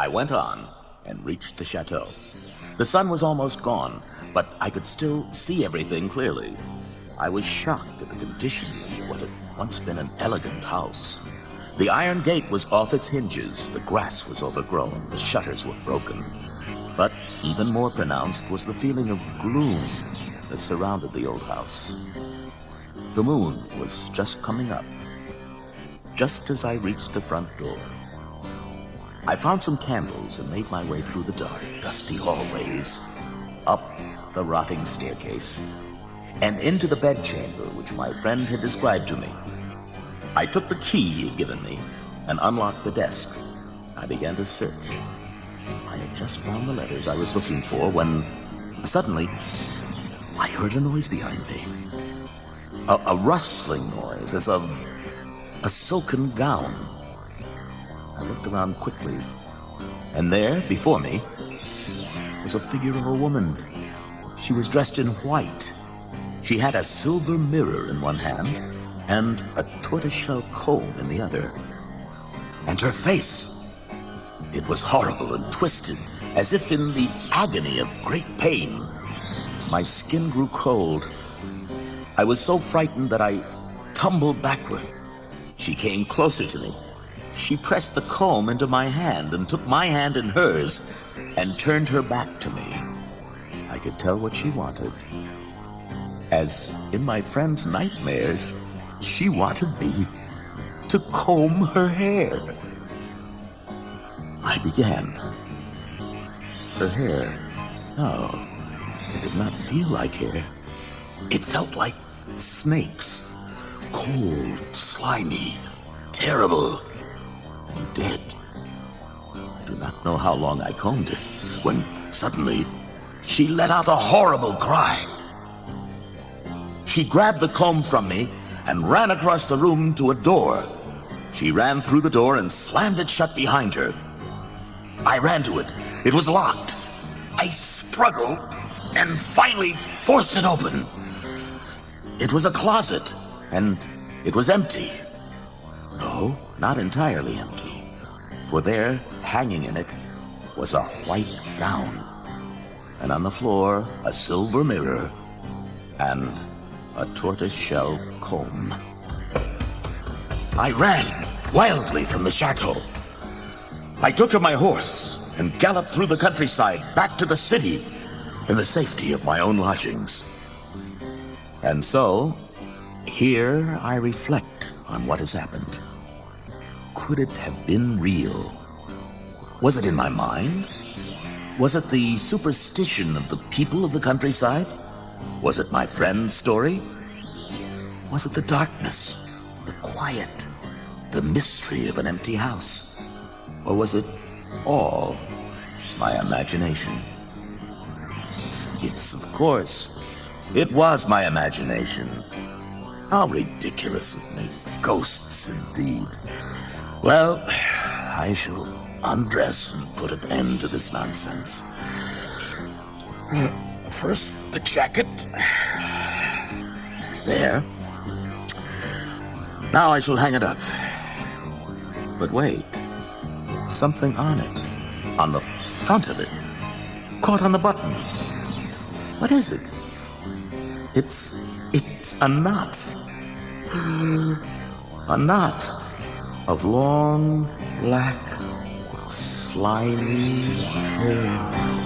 I went on and reached the chateau. The sun was almost gone, but I could still see everything clearly. I was shocked at the condition of what had once been an elegant house. The iron gate was off its hinges, the grass was overgrown, the shutters were broken. But even more pronounced was the feeling of gloom that surrounded the old house. The moon was just coming up, just as I reached the front door. I found some candles and made my way through the dark, dusty hallways, up the rotting staircase, and into the bedchamber which my friend had described to me. I took the key he had given me and unlocked the desk. I began to search. I had just found the letters I was looking for when, suddenly, I heard a noise behind me. A rustling noise, as of a silken gown. I looked around quickly, and there, before me, was a figure of a woman. She was dressed in white. She had a silver mirror in one hand and a tortoiseshell comb in the other. And her face, it was horrible and twisted, as if in the agony of great pain. My skin grew cold. I was so frightened that I tumbled backward. She came closer to me. She pressed the comb into my hand and took my hand in hers and turned her back to me. I could tell what she wanted. As in my friend's nightmares, she wanted me to comb her hair. I began. Her hair, no, it did not feel like hair. It felt like snakes, cold, slimy, terrible, and dead. I do not know how long I combed it, when suddenly she let out a horrible cry. She grabbed the comb from me and ran across the room to a door. She ran through the door and slammed it shut behind her. I ran to it. It was locked. I struggled and finally forced it open. It was a closet, and it was empty. No, not entirely empty, for there, hanging in it, was a white gown, and on the floor, a silver mirror and a tortoise-shell comb. I ran wildly from the chateau. I took to my horse and galloped through the countryside back to the city in the safety of my own lodgings. And so, here I reflect on what has happened. Could it have been real? Was it in my mind? Was it the superstition of the people of the countryside? Was it my friend's story? Was it the darkness, the quiet, the mystery of an empty house? Or was it all my imagination? Yes, of course. It was my imagination. How ridiculous of me. Ghosts, indeed. Well, I shall undress and put an end to this nonsense. First, the jacket. There. Now I shall hang it up. But wait. Something on it. On the front of it. Caught on the button. What is it? It's a knot. A knot of long, black, slimy hairs.